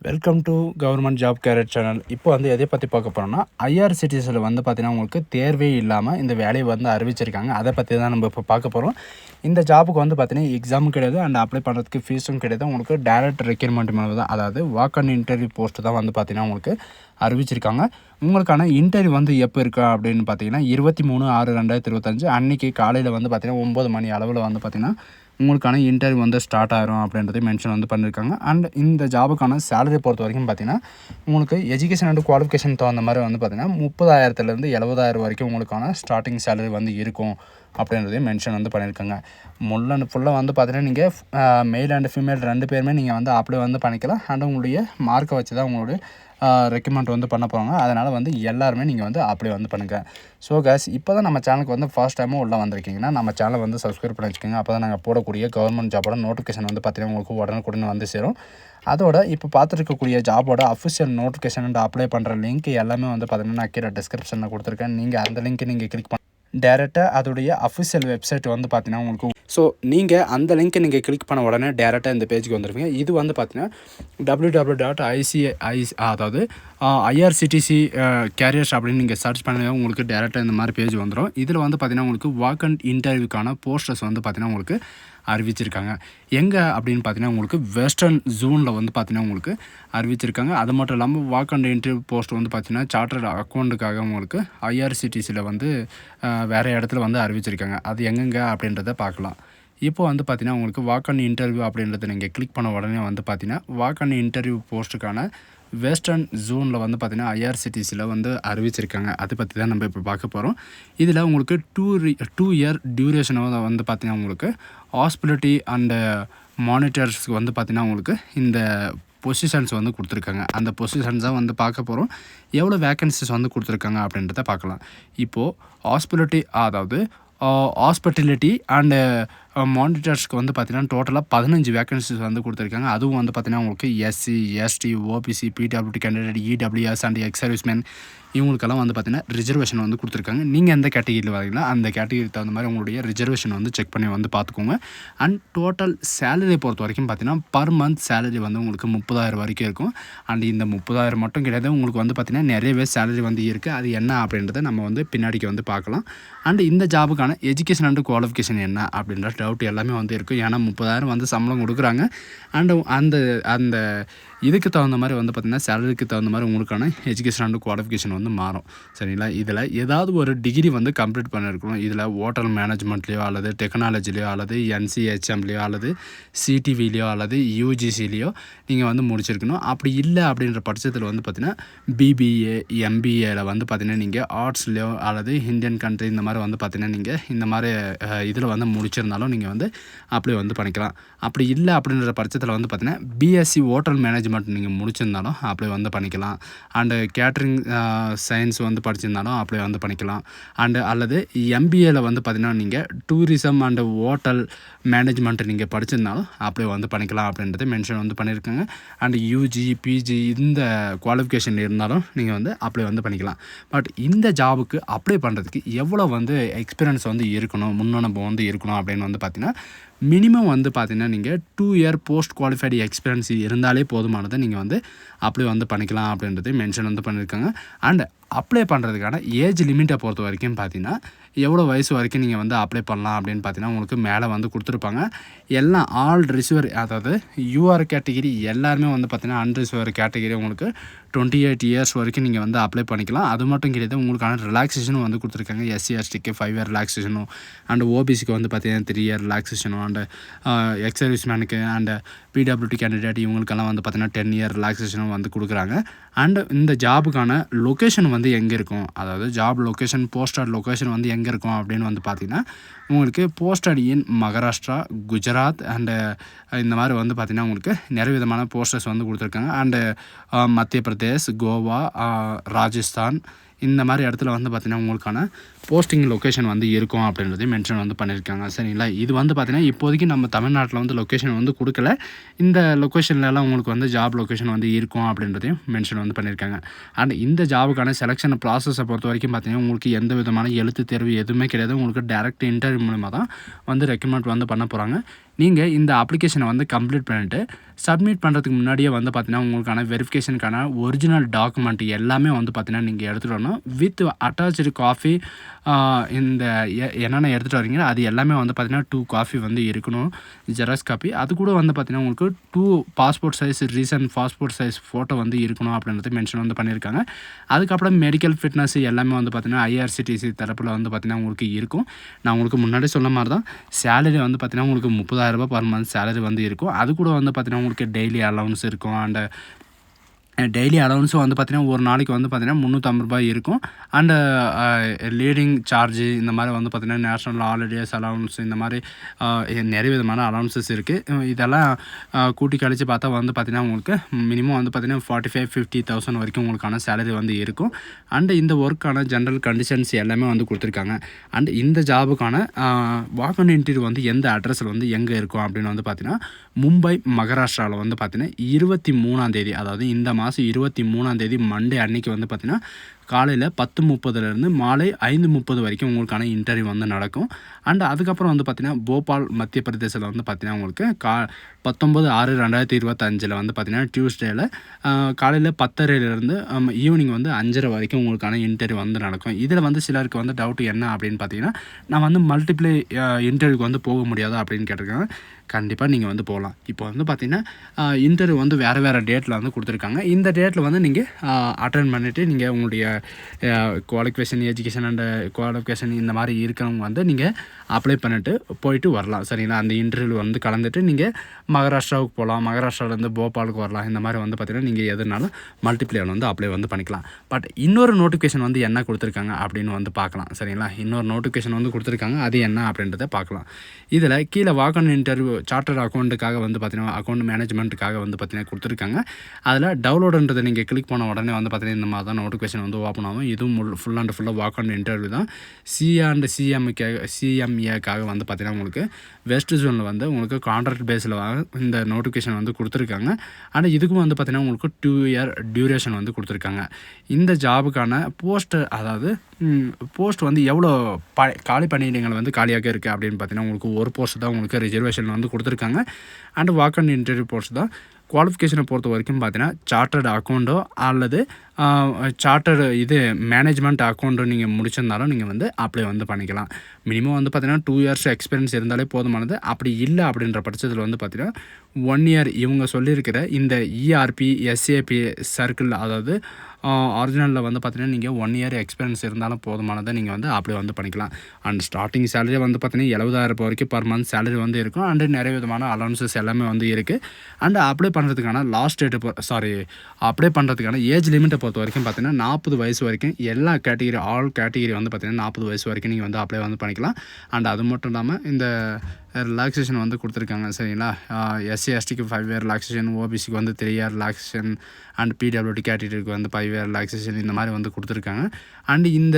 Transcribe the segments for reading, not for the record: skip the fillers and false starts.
Welcome to government job career channel. இப்போ வந்து எதை பற்றி பார்க்க போகிறோம்னா, ஐஆர்சிடிசியில் வந்து பார்த்திங்கன்னா உங்களுக்கு தேர்வே இல்லாமல் இந்த வேலையை வந்து அறிவிச்சிருக்காங்க. அதை பற்றி தான் நம்ம இப்போ பார்க்க போகிறோம். இந்த ஜாபுக்கு வந்து பார்த்திங்கன்னா எக்ஸாமும் கிடையாது அண்ட் அப்ளை பண்ணுறதுக்கு ஃபீஸும் கிடையாது. உங்களுக்கு டைரக்ட் ரெக்யூர்மெண்ட் மேலே தான், அதாவது வாக் அண்ட் இன்டர்வியூ போஸ்ட்டு தான் வந்து பார்த்திங்கன்னா உங்களுக்கு அறிவிச்சிருக்காங்க. உங்களுக்கான இன்டர்வியூ வந்து எப்போ இருக்கா அப்படின்னு பார்த்தீங்கன்னா 23/6/2025 அன்றைக்கி காலையில் வந்து பார்த்திங்கன்னா 9 மணி அளவில் வந்து பார்த்திங்கன்னா உங்களுக்கான இன்டர்வியூ வந்து ஸ்டார்ட் ஆகிரும் அப்படின்றத மென்ஷன் வந்து பண்ணியிருக்காங்க. அண்ட் இந்த ஜாபுக்கான சேலரி பொறுத்த வரைக்கும் பார்த்திங்கன்னா உங்களுக்கு எஜுகேஷன் அண்ட் குவாலிஃபிகேஷன் தகுந்த மாதிரி வந்து பார்த்திங்கன்னா 30,000 70,000 வரைக்கும் உங்களுக்கான ஸ்டார்டிங் சேலரி வந்து இருக்கும் அப்படின்றதையும் மென்ஷன் வந்து பண்ணியிருக்காங்க. ஃபுல்லாக வந்து பார்த்திங்கன்னா நீங்கள் மேல் அண்ட் ஃபீமேல் 2 பேருமே நீங்கள் வந்து அப்ளை வந்து பண்ணிக்கலாம். அண்ட் உங்களுடைய மார்க்கை வச்சு தான் உங்களுடைய ரெக்கமெண்ட் வந்து பண்ண போகிறாங்க. அதனால் வந்து எல்லாருமே நீங்கள் வந்து அப்ளை வந்து பண்ணுங்கள். ஸோ கேஸ், இப்போ தான் நம்ம சேனலுக்கு வந்து ஃபர்ஸ்ட் டைமும் உள்ளே வந்திருக்கீங்கன்னா நம்ம சேனலை வந்து சப்ஸ்கிரைப் பண்ணி வச்சுக்கோங்க. அப்போ தான் நாங்கள் போடக்கூடிய கவர்மெண்ட் ஜாபோட நோட்டிஃபிகேஷன் வந்து பார்த்திங்கன்னா உங்களுக்கு உடனுக்குடன் வந்து சேரும். அதோட இப்போ பார்த்துருக்கக்கூடிய ஜாபோட அஃபிஷியல் நோட்டிஃபிகேஷன் அண்ட் அப்ளை பண்ணுற லிங்க் எல்லாமே வந்து பார்த்திங்கன்னா நான் கீழே டிஸ்கிரிப்ஷனில் கொடுத்துருக்கேன். நீங்கள் அந்த லிங்க்கை நீங்கள் கிளிக் பண்ணி டேரெக்டாக அதோடைய அஃபிஷியல் வெப்சைட் வந்து பார்த்திங்கன்னா உங்களுக்கு நீங்கள் அந்த லிங்க்கை நீங்கள் கிளிக் பண்ண உடனே டேரெக்டாக இந்த பேஜுக்கு வந்துடுவீங்க. இது வந்து பார்த்திங்கன்னா www.ICI அதாவது ஐஆர்சிடிசி கேரியர்ஸ் அப்படின்னு நீங்கள் சர்ச் பண்ணி உங்களுக்கு டேரெக்டாக இந்த மாதிரி பேஜ் வந்துடும். இதில் வந்து பார்த்திங்கன்னா உங்களுக்கு வாக் அண்ட் இன்டர்வியூக்கான போஸ்டர்ஸ் வந்து பார்த்திங்கன்னா உங்களுக்கு அறிவிச்சிருக்காங்க. எங்கே அப்படின்னு பார்த்தீங்கன்னா உங்களுக்கு வெஸ்டர்ன் ஜோனில் வந்து பார்த்திங்கன்னா உங்களுக்கு அறிவிச்சிருக்காங்க. அது மட்டும் இல்லாமல் வாக் அண்ட் இன்டர்வியூ போஸ்ட் வந்து பார்த்திங்கன்னா சார்ட்டர்ட் அக்கௌண்ட்டுக்காக உங்களுக்கு ஐஆர்சிடிசியில் வந்து வேறு இடத்துல வந்து அறிவிச்சிருக்காங்க. அது எங்கெங்கே அப்படின்றத பார்க்கலாம். இப்போ வந்து பார்த்திங்கன்னா உங்களுக்கு வாக் அண்ட் இன்டர்வியூ அப்படின்றத நீங்கள் கிளிக் பண்ண உடனே வந்து பார்த்திங்கன்னா வாக் அண்ட் இன்டர்வியூ போஸ்ட்டுக்கான வெஸ்டர்ன் ஜோனில் வந்து பார்த்திங்கன்னா ஐஆர்சிடிசியில் வந்து அறிவிச்சிருக்காங்க. அதை பற்றி தான் நம்ம இப்போ பார்க்க போகிறோம். இதில் உங்களுக்கு 2 இயர் டியூரேஷனாக வந்து பார்த்திங்கன்னா உங்களுக்கு ஹாஸ்பிட்டாலிட்டி அண்டு மானிட்டர்ஸ்க்கு வந்து பார்த்திங்கன்னா உங்களுக்கு இந்த பொசிஷன்ஸ் வந்து கொடுத்துருக்காங்க. அந்த பொசிஷன்ஸாக வந்து பார்க்க போகிறோம். எவ்வளோ வேக்கன்சிஸ் வந்து கொடுத்துருக்காங்க அப்படின்றத பார்க்கலாம். இப்போது ஹாஸ்பிட்டாலிட்டி அதாவது ஹாஸ்பிட்டாலிட்டி அண்டு மானிட்டர்ஸ்க்கு வந்து பார்த்திங்கன்னா டோட்டலாக 15 வேக்கன்சிஸ் வந்து கொடுத்துருக்காங்க. அதுவும் வந்து பார்த்திங்கன்னா உங்களுக்கு SC, ST, OBC, PWD candidate, EWS and ex servicemen இவங்களுக்கெல்லாம் வந்து பார்த்திங்கன்னா ரிசர்வேஷன் வந்து கொடுத்துருக்காங்க. நீங்கள் எந்த கேட்டகிரியில் வரீங்களா அந்த கேட்டகிரிக்கு தகுந்த மாதிரி உங்களுடைய ரிசர்வேஷன் வந்து செக் பண்ணி வந்து பார்த்துக்கோங்க. அண்ட் டோட்டல் சேலரி பொறுத்த வரைக்கும் பார்த்திங்கன்னா பர் மந்த் சேலரி வந்து உங்களுக்கு 30,000 வரைக்கும் இருக்கும். அண்ட் இந்த 30,000 மட்டும் கிடையாது, உங்களுக்கு வந்து பார்த்திங்கன்னா நிறையவே சேலரி வந்து இருக்குது. அது என்ன அப்படின்றத நம்ம வந்து பின்னாடிக்கு வந்து பார்க்கலாம். அண்ட் இந்த ஜாபுக்கான எஜுகேஷன் அண்ட் குவாலிஃபிகேஷன் என்ன அப்படின்ற டவுட் எல்லாமே வந்து இருக்கும். ஏன்னா 30,000 வந்து சம்பளம் கொடுக்குறாங்க. அண்டு அந்த இதுக்கு தகுந்த மாதிரி வந்து பார்த்திங்கன்னா சேலரிக்கு தகுந்த மாதிரி உங்களுக்கான எஜுகேஷன் அண்ட் குவாலிஃபிகேஷன் வந்து மாறும். சரிங்களா? இதில் ஏதாவது ஒரு டிகிரி வந்து கம்ப்ளீட் பண்ணியிருக்கணும். இதில் ஹோட்டல் மேனேஜ்மெண்ட்லேயோ அல்லது டெக்னாலஜிலையோ அல்லது NCHMலையோ அல்லது CTVலையோ அல்லது UGCலையோ நீங்கள் வந்து முடிச்சிருக்கணும். அப்படி இல்லை அப்படின்ற பட்சத்தில் வந்து பார்த்திங்கன்னா BBA, MBAவில் வந்து பார்த்திங்கன்னா நீங்கள் ஆர்ட்ஸ்லையோ அல்லது இந்தியன் கண்ட்ரி இந்த மாதிரி வந்து பார்த்திங்கன்னா நீங்கள் இந்த மாதிரி இதில் வந்து முடிச்சிருந்தாலும் நீங்கள் வந்து அப்ளை வந்து பண்ணிக்கலாம். அப்படி இல்லை அப்படின்ற பட்சத்தில் வந்து பார்த்திங்கன்னா BSc ஹோட்டல் மேனேஜ்மெண்ட் நீங்கள் முடிச்சிருந்தாலும் அப்ளை வந்து பண்ணிக்கலாம். அண்டு கேட்ரிங் சயின்ஸ் வந்து படிச்சிருந்தாலும் அப்ளை வந்து பண்ணிக்கலாம். அண்டு அல்லது MBAவில் வந்து பார்த்திங்கன்னா நீங்கள் டூரிசம் அண்டு ஹோட்டல் மேனேஜ்மெண்ட் நீங்கள் படிச்சிருந்தாலும் அப்ளை வந்து பண்ணிக்கலாம் அப்படின்றத மென்ஷன் வந்து பண்ணியிருக்காங்க. அண்டு UG, PG இந்த குவாலிஃபிகேஷன் இருந்தாலும் நீங்கள் வந்து அப்ளை வந்து பண்ணிக்கலாம். பட் இந்த ஜாபுக்கு அப்ளை பண்ணுறதுக்கு எவ்வளோ வந்து எக்ஸ்பீரியன்ஸ் வந்து இருக்கணும், முன்னனுபவம் வந்து இருக்கணும் அப்படின்னு வந்து பார்த்திங்கன்னா மினிமம் வந்து பார்த்திங்கன்னா நீங்கள் 2 இயர் போஸ்ட் குவாலிஃபைடு எக்ஸ்பீரியன்ஸ் இருந்தாலே போதுமானதை நீங்கள் வந்து அப்ளை வந்து பண்ணிக்கலாம் அப்படின்றது மென்ஷன் வந்து பண்ணியிருக்காங்க. அண்ட் அப்ளை பண்ணுறதுக்கான ஏஜ் லிமிட்டை பொறுத்த வரைக்கும் பார்த்திங்கன்னா எவ்வளோ வயசு வரைக்கும் நீங்கள் வந்து அப்ளை பண்ணலாம் அப்படின்னு பார்த்தீங்கன்னா உங்களுக்கு மேலே வந்து கொடுத்துருப்பாங்க. எல்லாம் ஆல் ரிசீவர் அதாவது UR கேட்டகிரி எல்லாருமே வந்து பார்த்திங்கன்னா அன்ரிசீவர் கேட்டகிரி உங்களுக்கு 28 இயர்ஸ் வரைக்கும் நீங்கள் வந்து அப்ளை பண்ணிக்கலாம். அது மட்டும் கிடையாது, உங்களுக்கான ரிலாக்ஸேஷனும் வந்து கொடுத்துருக்காங்க. SC STக்கு 5 இயர் ரிலாக்ஸேஷனும் அண்ட் OBCக்கு வந்து பார்த்திங்கன்னா 3 இயர் ரிலாக்ஸேஷனும் அண்டு எக்ஸ் சர்வீஸ்மேனுக்கு அண்டு PWD கேண்டிடேட் இவங்களுக்கெல்லாம் வந்து பார்த்திங்கன்னா 10 இயர் ரிலாக்ஸேஷனும் வந்து கொடுக்குறாங்க. அண்டு இந்த ஜாபுக்கான லொக்கேஷன் வந்து எங்கே இருக்கும், அதாவது ஜாப் லொக்கேஷன் போஸ்டட் லொக்கேஷன் வந்து எங்கே இருக்கும் அப்படின்னு வந்து பார்த்திங்கன்னா உங்களுக்கு posted in Maharashtra, Gujarat and இந்த மாதிரி வந்து பார்த்திங்கன்னா உங்களுக்கு நிறைய விதமான போஸ்டர்ஸ் வந்து கொடுத்துருக்காங்க. அண்டு மத்திய பிரதேஷ், கோவா, ராஜஸ்தான் இந்த மாதிரி இடத்துல வந்து பார்த்திங்கன்னா உங்களுக்கான போஸ்டிங் லொக்கேஷன் வந்து இருக்கும் அப்படின்றதையும் மென்ஷன் வந்து பண்ணியிருக்காங்க. சரிங்களா? இது வந்து பார்த்திங்கன்னா இப்போதைக்கு நம்ம தமிழ்நாட்டில் வந்து லொக்கேஷன் வந்து கொடுக்கல. இந்த லொக்கேஷன்லலாம் உங்களுக்கு வந்து ஜாப் லொக்கேஷன் வந்து இருக்கும் அப்படின்றதையும் மென்ஷன் வந்து பண்ணியிருக்காங்க. அண்ட் இந்த ஜாபுக்கான செலெக்ஷன் ப்ராசஸை பொறுத்த வரைக்கும் பார்த்திங்கன்னா உங்களுக்கு எந்த விதமான எழுத்து தேர்வு எதுவுமே கிடையாது. உங்களுக்கு டேரெக்ட் இன்டர்வியூ மூலமாக தான் வந்து ரெக்கமெண்ட் வந்து பண்ண போகிறாங்க. நீங்கள் இந்த அப்ளிகேஷனை வந்து கம்ப்ளீட் பண்ணிவிட்டு சப்மிட் பண்ணுறதுக்கு முன்னாடியே வந்து பார்த்தீங்கன்னா உங்களுக்கான வெரிஃபிகேஷனுக்கான ஒரிஜினல் டாக்குமெண்ட் எல்லாமே வந்து பார்த்தீங்கன்னா நீங்கள் எடுத்துகிட்டு வரணும். வித் அட்டாச்சு காஃபி இந்த என்னென்ன எடுத்துகிட்டு வரீங்களோ அது எல்லாமே வந்து பார்த்தீங்கன்னா 2 காஃபி வந்து இருக்கணும், ஜெராக்ஸ் காப்பி. அது கூட வந்து பார்த்தீங்கன்னா உங்களுக்கு 2 passport size recent passport size photo வந்து இருக்கணும் அப்படின்றது மென்ஷன் வந்து பண்ணியிருக்காங்க. அதுக்கப்புறம் மெடிக்கல் ஃபிட்னஸ் எல்லாமே வந்து பார்த்தீங்கன்னா ஐஆர்சிடிசி தரப்பில் வந்து பார்த்தீங்கன்னா உங்களுக்கு இருக்கும். நான் உங்களுக்கு முன்னாடி சொன்ன மாதிரி தான் சேலரி வந்து பார்த்தீங்கன்னா உங்களுக்கு 30,000 பர் மந்த் சேலரி வந்து இருக்கும். அது கூட வந்து பார்த்தீங்கன்னா உங்களுக்கு டெய்லி அலவன்ஸ் இருக்கும். அண்ட் டெய்லி அலவன்ஸும் வந்து பார்த்தீங்கன்னா ஒரு நாளைக்கு வந்து பார்த்தீங்கன்னா ரூ. 350 இருக்கும். அண்டு லீடிங் சார்ஜு இந்த மாதிரி வந்து பார்த்தீங்கன்னா நேஷ்னல் ஹாலிடேஸ் அலவன்ஸ் இந்த மாதிரி நிறைய விதமான அலவன்சஸ் இருக்குது. இதெல்லாம் கூட்டி கழித்து பார்த்தா வந்து பார்த்தீங்கன்னா உங்களுக்கு மினிமம் வந்து பார்த்தீங்கன்னா 45,000-50,000 வரைக்கும் உங்களுக்கான சேலரி வந்து இருக்கும். அண்டு இந்த ஒர்க்கான ஜென்ரல் கண்டிஷன்ஸ் எல்லாமே வந்து கொடுத்துருக்காங்க. அண்டு இந்த ஜாபுக்கான வாக் அண்ட் இன்டர்வியூ வந்து எந்த அட்ரஸில் வந்து எங்கே இருக்கும் அப்படின்னு வந்து பார்த்தீங்கன்னா மும்பை, மகாராஷ்டிராவில் வந்து பார்த்தீங்கன்னா 23ஆம் தேதி, அதாவது இந்த மாதம் 23ஆம் தேதி மண்டே அன்னைக்கு வந்து பார்த்தீங்கன்னா காலையில் 10:30 மாலை 5:30 வரைக்கும் உங்களுக்கான இன்டர்வியூ வந்து நடக்கும். அண்ட் அதுக்கப்புறம் வந்து பார்த்தீங்கன்னா போபால், மத்திய பிரதேசில் வந்து பார்த்தீங்கன்னா உங்களுக்கு 19/6/2025 வந்து பார்த்தீங்கன்னா டியூஸ்டேயில் காலையில் 10:30 ஈவினிங் வந்து 5:30 வரைக்கும் உங்களுக்கான இன்டர்வியூ வந்து நடக்கும். இதில் வந்து சிலருக்கு வந்து டவுட் என்ன அப்படின்னு பார்த்தீங்கன்னா, நான் வந்து மல்டிப்ளை இன்டர்வியூக்கு வந்து போக முடியாதா அப்படின்னு கேட்டிருக்காங்க. கண்டிப்பாக நீங்கள் வந்து போகலாம். இப்போ வந்து பார்த்தீங்கன்னா இன்டர்வியூ வந்து வேறு டேட்டில் வந்து கொடுத்துருக்காங்க. இந்த டேட்டில் வந்து நீங்கள் அட்டெண்ட் பண்ணிவிட்டு நீங்கள் உங்களுடைய குவாலிஃபிகேஷன், எஜுகேஷன் அண்டு குவாலிஃபிகேஷன் இந்த மாதிரி இருக்கிறவங்க வந்து நீங்கள் அப்ளை பண்ணிவிட்டு போயிட்டு வரலாம். சரிங்களா? அந்த இன்டர்வியூ வந்து கலந்துட்டு நீங்கள் மகாராஷ்டிராவுக்கு போகலாம், மகாராஷ்டிராவிலேருந்து போபாலுக்கு வரலாம். இந்த மாதிரி வந்து பார்த்திங்கன்னா நீங்கள் எதுனாலும் மல்டிப்ளேயில் வந்து அப்ளை வந்து பண்ணிக்கலாம். பட் இன்னொரு நோட்டிஃபிகேஷன் வந்து என்ன கொடுத்துருக்காங்க அப்படின்னு வந்து பார்க்கலாம். சரிங்களா? இன்னொரு நோட்டிஃபிகேஷன் வந்து கொடுத்துருக்காங்க. அது என்ன அப்படின்றத பார்க்கலாம். இதில் கீழே வாக் அண்ட் இன்டர்வியூ சார்ட்டர்ட் அக்கௌண்ட்டுக்காக வந்து பார்த்தீங்கன்னா அக்கௌண்ட் மேனேஜ்மெண்ட்டுக்காக வந்து பார்த்தீங்கன்னா கொடுத்துருக்காங்க. அதில் டவுன்லோடுன்றதை நீங்கள் கிளிக் பண்ண உடனே வந்து பார்த்தீங்கன்னா இந்த மாதிரி தான் நோட்டிஃபிகேஷன் வந்து ஓப்பன் ஆகும். இதுவும் ஃபுல் அண்ட் ஃபுல்லாக வாக் அண்ட் இன்டர்வியூ தான். சிஎம்ஏக்காக வந்து பார்த்தீங்கன்னா உங்களுக்கு வெஸ்ட் ஜோனில் வந்து உங்களுக்கு கான்ட்ராக்ட் பேஸில் இந்த நோட்டிஃபிகேஷன் வந்து கொடுத்துருக்காங்க. ஆனால் இதுக்கும் வந்து பார்த்தீங்கன்னா உங்களுக்கு 2 இயர் டியூரேஷன் வந்து கொடுத்துருக்காங்க. இந்த ஜாபுக்கான அதாவது போஸ்ட் வந்து எவ்வளோ காலி பணியிடங்கள் வந்து காலியாக இருக்குது அப்படின்னு பார்த்தீங்கன்னா உங்களுக்கு ஒரு போஸ்ட் தான் உங்களுக்கு ரிசர்வேஷன் வந்து கொடுத்துருக்காங்க. And walk and interview post தான். குவாலிஃபிகேஷனை பொறுத்த வரைக்கும் பார்த்தீங்கன்னா சார்ட்டர்டு அக்கௌண்ட்டோ அல்லது சார்ட்டர்டு மேனேஜ்மெண்ட் அக்கௌண்ட்டோ நீங்கள் முடிச்சிருந்தாலும் நீங்கள் வந்து அப்ளை வந்து பண்ணிக்கலாம். மினிமம் வந்து பார்த்தீங்கன்னா 2 இயர்ஸ் எக்ஸ்பீரியன்ஸ் இருந்தாலே போதுமானது. அப்படி இல்லை அப்படின்ற பட்சத்தில் வந்து பார்த்தீங்கன்னா 1 இயர் இவங்க சொல்லியிருக்கிற இந்த இஆர்பி, எஸ்ஏபி சர்க்கிள், அதாவது ஒரிஜினலில் வந்து பார்த்தீங்கன்னா நீங்கள் 1 இயர் எக்ஸ்பீரியன்ஸ் இருந்தாலும் போதுமானதை நீங்கள் வந்து அப்ளை வந்து பண்ணிக்கலாம். அண்ட் ஸ்டார்டிங் சேலரி வந்து பார்த்தீங்கன்னா 70,000 வரைக்கும் பர் மந்த் சேலரி வந்து இருக்கும். அண்டு நிறைய விதமான அலவன்சஸ் எல்லாமே வந்து இருக்குது. அண்டு அப்ளை பண்ணுறதுக்கான அப்ளை பண்ணுறதுக்கான ஏஜ் லிமிட்டை பொறுத்த வரைக்கும் பார்த்தீங்கன்னா 40 வயசு வரைக்கும் எல்லா கேட்டகிரி, ஆல் கேட்டகிரி வந்து பார்த்தீங்கன்னா 40 வயசு வரைக்கும் நீங்கள் வந்து அப்ளை வந்து பண்ணிக்கலாம். அண்ட் அது மட்டும் இல்லாமல் இந்த ரிலாக்ஸேஷன் வந்து கொடுத்துருக்காங்க. சரிங்களா? எஸ்சி எஸ்டிக்கு 5 இயர் ரிலாக்ஸேஷன், ஓபிசிக்கு வந்து 3 இயர் ரிலாக்ஸேஷன், அண்ட் பிடபிள்யூடி கேட்டகிரிக்கு வந்து 5 இயர் ரிலாக்ஸேஷன் இந்த மாதிரி வந்து கொடுத்துருக்காங்க. அண்டு இந்த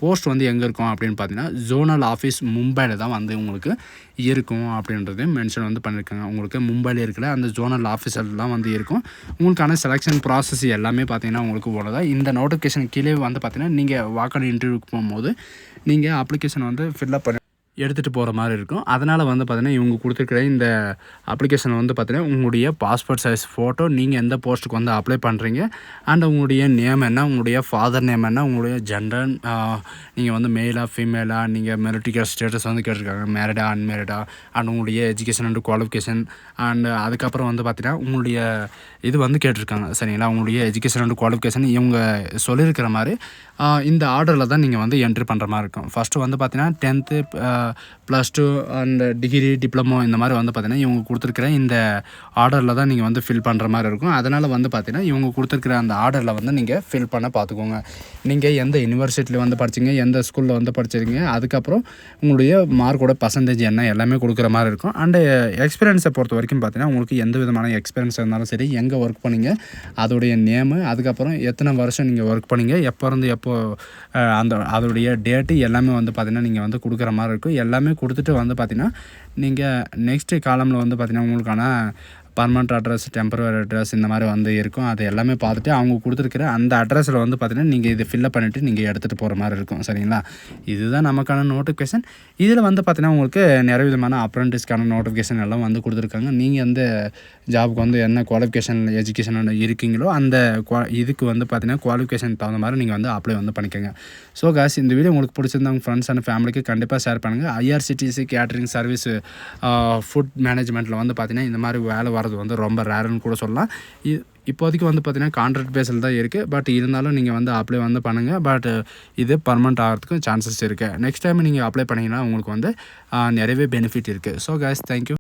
போஸ்ட் வந்து எங்கே இருக்கும் அப்படின்னு பார்த்தீங்கன்னா ஜோனல் ஆஃபீஸ் மும்பையில் தான் வந்து உங்களுக்கு இருக்கும் அப்படின்றதையும் மென்ஷன் வந்து பண்ணியிருக்காங்க. உங்களுக்கு மும்பையில் இருக்கிற அந்த ஜோனல் ஆஃபீஸர்லாம் வந்து இருக்கும். உங்களுக்கான செலெக்ஷன் ப்ராசஸ் எல்லாமே பார்த்தீங்கன்னா உங்களுக்கு உள்ளதாக இந்த நோட்டிஃபிகேஷன் கீழே வந்து பார்த்தீங்கன்னா நீங்கள் வாக் அண்ட் இன்டர்வியூக்கு போகும்போது நீங்கள் அப்ளிகேஷன் வந்து ஃபில்அப் பண்ணி எடுத்துகிட்டு போகிற மாதிரி இருக்கும். அதனால் வந்து பார்த்தீங்கன்னா இவங்க கொடுத்துருக்குற இந்த அப்ளிகேஷன் வந்து பார்த்தீங்கன்னா உங்களுடைய பாஸ்போர்ட் சைஸ் ஃபோட்டோ, நீங்கள் எந்த போஸ்ட்டுக்கு வந்து அப்ளை பண்ணுறீங்க, அண்ட் உங்களுடைய நேம் என்ன, உங்களுடைய ஃபாதர் நேம் என்ன, உங்களுடைய ஜெண்டர், நீங்கள் வந்து மேலாக ஃபீமேலாக, நீங்கள் மெரிட்டிக்கல் ஸ்டேட்டஸ் வந்து கேட்டிருக்காங்க, மேரிடா அன்மேரிடா, அண்ட் உங்களுடைய எஜுகேஷன் அண்ட் குவாலிஃபிகேஷன், அண்ட் அதுக்கப்புறம் வந்து பார்த்தீங்கன்னா உங்களுடைய இது வந்து கேட்டிருக்காங்க. சரிங்களா? உங்களுடைய எஜுகேஷன் அண்ட் குவாலிஃபிகேஷன் இவங்க சொல்லியிருக்கிற மாதிரி இந்த ஆர்டரில் தான் நீங்கள் வந்து என்ட்ரி பண்ணுற மாதிரி இருக்கும். ஃபஸ்ட்டு வந்து பார்த்தீங்கன்னா 10th +2 அண்ட் டிகிரி, டிப்ளமோ இந்த மாதிரி வந்து பார்த்தீங்கன்னா இவங்க கொடுத்துருக்குற இந்த ஆர்டரில் தான் நீங்கள் வந்து ஃபில் பண்ணுற மாதிரி இருக்கும். அதனால் வந்து பார்த்தீங்கன்னா இவங்க கொடுத்துருக்குற அந்த ஆர்டரில் வந்து நீங்கள் ஃபில் பண்ண பார்த்துக்கோங்க. நீங்கள் எந்த யூனிவர்சிட்டியில் வந்து படிச்சிங்க, எந்த ஸ்கூலில் வந்து படிச்சிருக்கீங்க, அதுக்கப்புறம் உங்களுடைய மார்க்கோட பர்சன்டேஜ் என்ன எல்லாமே கொடுக்குற மாதிரி இருக்கும். அண்டு எக்ஸ்பீரியன்ஸை பொறுத்த வரைக்கும் பார்த்தீங்கன்னா உங்களுக்கு எந்த விதமான எக்ஸ்பீரியன்ஸ் இருந்தாலும் சரி, எங்கே ஒர்க் பண்ணிங்க, அதோடைய நேமு, அதுக்கப்புறம் எத்தனை வருஷம் நீங்கள் ஒர்க் பண்ணிங்க, எப்போ இருந்து எப்போ அதோடைய டேட்டு எல்லாமே வந்து பார்த்தீங்கன்னா நீங்கள் வந்து கொடுக்குற மாதிரி இருக்கும். எல்லாமே கொடுத்துட்டு வந்து பார்த்தீங்கன்னா நீங்கள் நெக்ஸ்ட்டு காலமில் வந்து பார்த்தீங்கன்னா உங்களுக்கான பர்மனெண்ட் அட்ரஸ், டெம்பரவரி அட்ரஸ் இந்த மாதிரி வந்து இருக்கும். அது எல்லாமே பார்த்துட்டு அவங்க கொடுத்துருக்குற அந்த அட்ரஸில் வந்து பார்த்திங்கன்னா நீங்கள் இது ஃபில்லப் பண்ணிவிட்டு நீங்கள் எடுத்துகிட்டு போகிற மாதிரி இருக்கும். சரிங்களா? இதுதான் நமக்கான நோட்டிஃபிகேஷன். இதில் வந்து பார்த்திங்கன்னா உங்களுக்கு நிறைய விதமான அப்ரெண்டிஸ்க்கான நோட்டிஃபிகேஷன் எல்லாம் வந்து கொடுத்துருக்காங்க. நீங்கள் எந்த ஜாபுக்கு வந்து என்ன குவாலிஃபிகேஷன் எஜுகேஷன் இருக்கீங்களோ அந்த இதுக்கு வந்து பார்த்திங்கன்னா குவாலிஃபிகேஷன் தகுந்த மாதிரி நீங்கள் வந்து அப்ளை வந்து பண்ணிக்கோங்க. ஸோ காய்ஸ், இந்த வீடியோ உங்களுக்கு பிடிச்சிருந்தா உங்கள் ஃப்ரெண்ட்ஸ் அண்ட் ஃபேமிலிக்கு கண்டிப்பாக ஷேர் பண்ணுங்கள். ஐஆர்சிடிசி கேட்டரிங் சர்வீஸ் ஃபுட் மேனேஜ்மெண்ட்டில் வந்து பார்த்திங்கன்னா இந்த மாதிரி வேலை வரது வந்து ரொம்ப ரேருன்னு கூட சொல்லலாம். இப்போதைக்கு வந்து பார்த்திங்கன்னா கான்ட்ராக்ட் பேஸில் தான் இருக்குது. பட் இருந்தாலும் நீங்கள் வந்து அப்ளை வந்து பண்ணுங்கள். பட் இது பர்மனெண்ட் ஆகிறதுக்கும் சான்சஸ் இருக்குது. நெக்ஸ்ட் டைம் நீங்கள் அப்ளை பண்ணிங்கன்னா உங்களுக்கு வந்து நிறையவே பெனிஃபிட் இருக்குது. So guys, thank you.